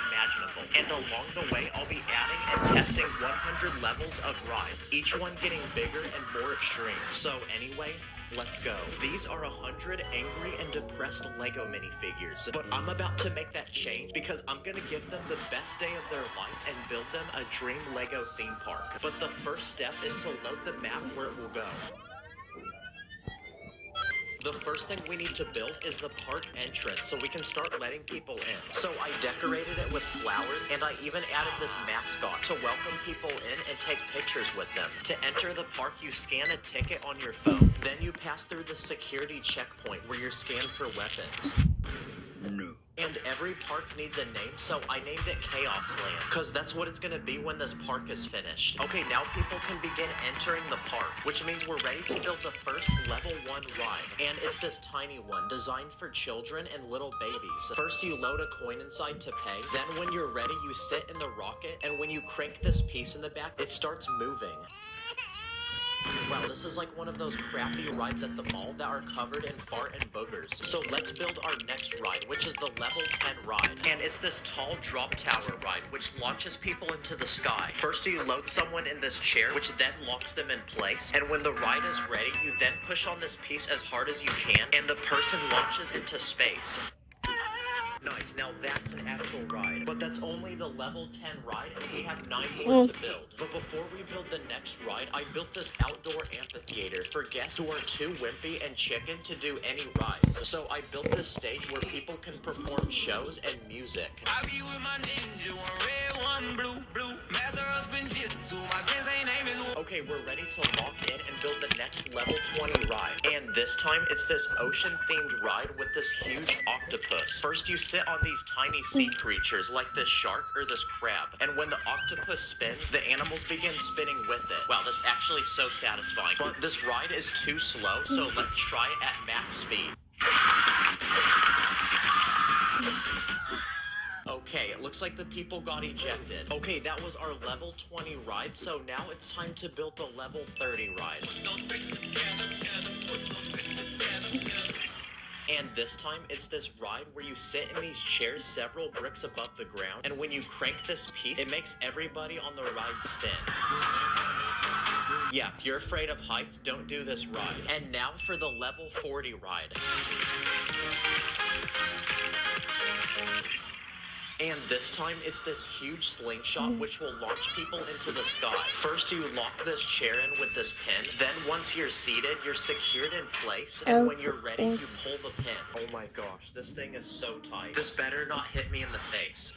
imaginable. And along the way, I'll be adding and testing 100 levels of rides, each one getting bigger and more extreme. So anyway, let's go. These are 100 angry and depressed Lego minifigures, but I'm about to make that change because I'm gonna give them the best day of their life and build them a dream Lego theme park. But the first step is to load the map where it will go. The first thing we need to build is the park entrance so we can start letting people in. So I decorated it with flowers and I even added this mascot to welcome people in and take pictures with them. To enter the park, you scan a ticket on your phone. Then you pass through the security checkpoint where you're scanned for weapons. No. And every park needs a name, so I named it Chaos Land, because that's what it's going to be when this park is finished. Okay, now people can begin entering the park, which means we're ready to build the first level 1 ride. And it's this tiny one, designed for children and little babies. First, you load a coin inside to pay. Then when you're ready, you sit in the rocket, and when you crank this piece in the back, it starts moving. Wow, this is like one of those crappy rides at the mall that are covered in fart and boogers. So let's build our next ride, which is the level 10 ride. And it's this tall drop tower ride, which launches people into the sky. First, you load someone in this chair, which then locks them in place. And when the ride is ready, you then push on this piece as hard as you can, and the person launches into space. Nice, now that's an actual ride. But that's only the level 10 ride, and we have 9 more to build. But before we build the next ride, I built this outdoor amphitheater for guests who are too wimpy and chicken to do any rides. So I built this stage where people can perform shows and music. I be with my ninja, one red, one blue, master of spinjitzu, my sensei name is... Okay, we're ready to lock in and build the next level 20 ride. And this time, it's this ocean-themed ride with this huge octopus. First, you sit on these tiny sea creatures like this shark or this crab. And when the octopus spins, the animals begin spinning with it. Wow, that's actually so satisfying. But this ride is too slow, so let's try it at max speed. Okay, it looks like the people got ejected. Okay, that was our level 20 ride, so now it's time to build the level 30 ride. And this time, it's this ride where you sit in these chairs several bricks above the ground, and when you crank this piece, it makes everybody on the ride spin. Yeah, if you're afraid of heights, don't do this ride. And now for the level 40 ride. And this time, it's this huge slingshot which will launch people into the sky. First, you lock this chair in with this pin. Then, once you're seated, you're secured in place. And when you're ready, you pull the pin. Oh my gosh, this thing is so tight. This better not hit me in the face.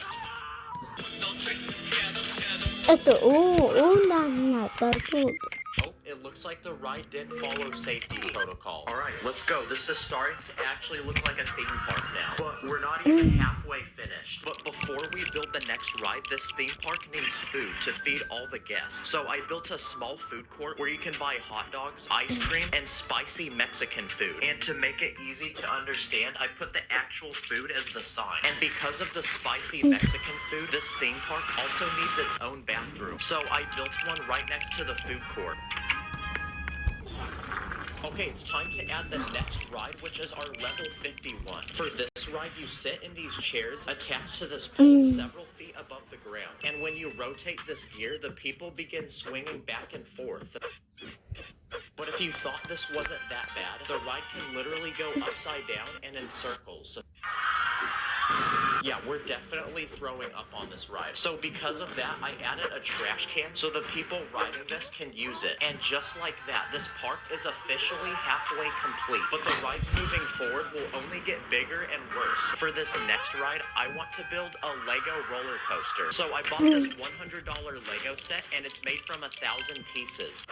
Oh, it looks like the ride didn't follow safety protocol. Alright, let's go. This is starting to actually look like a theme park now. But we're not even halfway finished. But before we build the next ride, this theme park needs food to feed all the guests. So I built a small food court where you can buy hot dogs, ice cream, and spicy Mexican food. And to make it easy to understand, I put the actual food as the sign. And because of the spicy Mexican food, this theme park also needs its own bathroom. So I built one right next to the food court. Okay, it's time to add the next ride, which is our level 51. For this ride, you sit in these chairs attached to this pole several feet above the ground. And when you rotate this gear, the people begin swinging back and forth. But if you thought this wasn't that bad, the ride can literally go upside down and in circles. Yeah, we're definitely throwing up on this ride. So because of that, I added a trash can so the people riding this can use it. And just like that, this park is officially halfway complete. But the rides moving forward will only get bigger and worse. For this next ride, I want to build a Lego roller coaster. So I bought this $100 Lego set, and it's made from 1,000 pieces.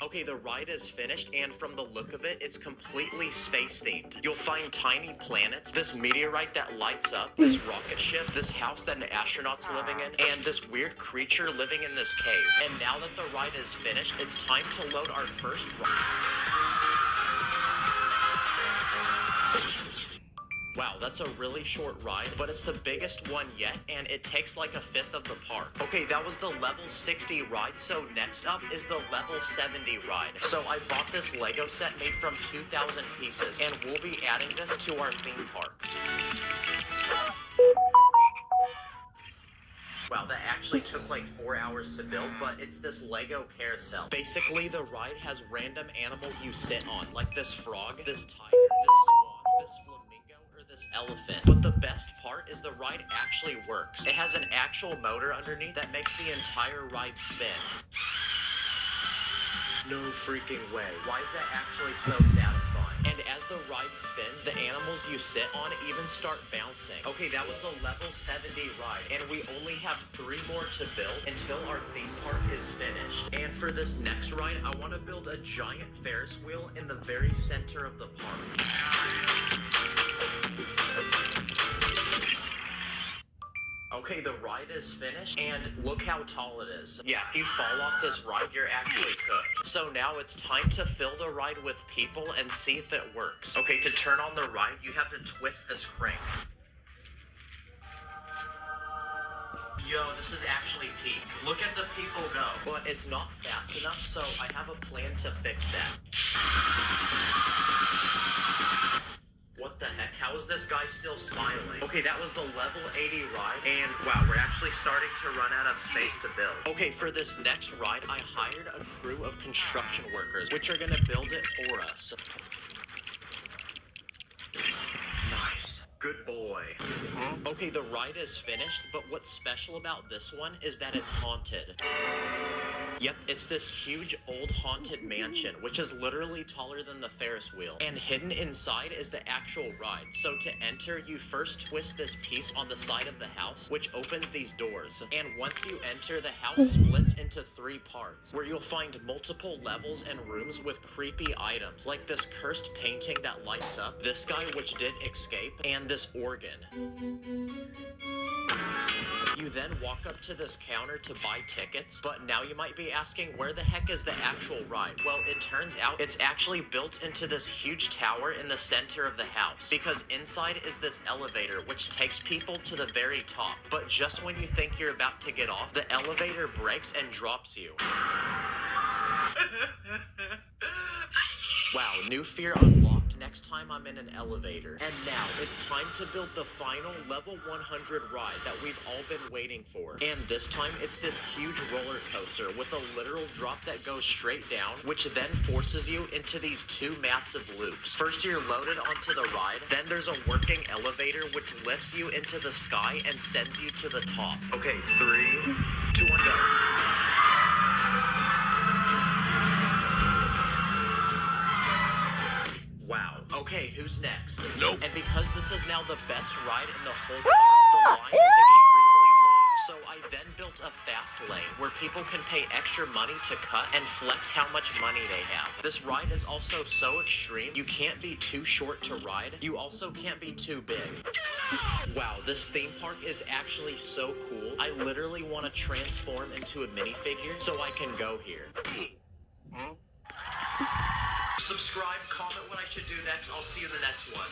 Okay, the ride is finished, and from the look of it, it's completely space-themed. You'll find tiny planets, this meteorite that lights up, this rocket ship, this house that an astronaut's living in, and this weird creature living in this cave. And now that the ride is finished, it's time to load our first ride. Wow, that's a really short ride, but it's the biggest one yet, and it takes like 1/5 of the park. Okay, that was the level 60 ride, so next up is the level 70 ride. So I bought this Lego set made from 2,000 pieces, and we'll be adding this to our theme park. Wow, that actually took like 4 hours to build, but it's this Lego carousel. Basically, the ride has random animals you sit on, like this frog, this tiger, this swan, this flamingo, or this elephant. But the best part is the ride actually works. It has an actual motor underneath that makes the entire ride spin. No freaking way. Why is that actually so satisfying? And as the ride spins, the animals you sit on even start bouncing. Okay, that was the level 70 ride, and we only have 3 more to build until our theme park is finished. And for this next ride, I want to build a giant Ferris wheel in the very center of the park. Okay, the ride is finished, and look how tall it is. Yeah, if you fall off this ride, you're actually cooked. So now it's time to fill the ride with people and see if it works. Okay, to turn on the ride, you have to twist this crank. Yo, this is actually peak. Look at the people go. But it's not fast enough, so I have a plan to fix that. What the heck? How is this guy still smiling? Okay, that was the level 80 ride, and wow, we're actually starting to run out of space to build. Okay, for this next ride, I hired a crew of construction workers, which are gonna build it for us. Nice. Good boy. Okay, the ride is finished, but what's special about this one is that it's haunted. Yep, it's this huge old haunted mansion, which is literally taller than the Ferris wheel. And hidden inside is the actual ride. So to enter, you first twist this piece on the side of the house, which opens these doors. And once you enter, the house splits into 3 parts, where you'll find multiple levels and rooms with creepy items, like this cursed painting that lights up, this guy which did escape, and this organ. You then walk up to this counter to buy tickets, but now you might be asking, where the heck is the actual ride? Well, it turns out it's actually built into this huge tower in the center of the house, because inside is this elevator which takes people to the very top. But just when you think you're about to get off, the elevator breaks and drops you. Wow, new fear unlocked. Next time I'm in an elevator. And now it's time to build the final level 100 ride that we've all been waiting for. And this time it's this huge roller coaster with a literal drop that goes straight down, which then forces you into these 2 massive loops. First you're loaded onto the ride, then there's a working elevator which lifts you into the sky and sends you to the top. Okay, 3, 2, 1, go. Wow. Okay, who's next? Nope. And because this is now the best ride in the whole park, the line is extremely long. So I then built a fast lane where people can pay extra money to cut and flex how much money they have. This ride is also so extreme, you can't be too short to ride. You also can't be too big. Wow, this theme park is actually so cool. I literally want to transform into a minifigure so I can go here. Subscribe, comment what I should do next. I'll see you in the next one.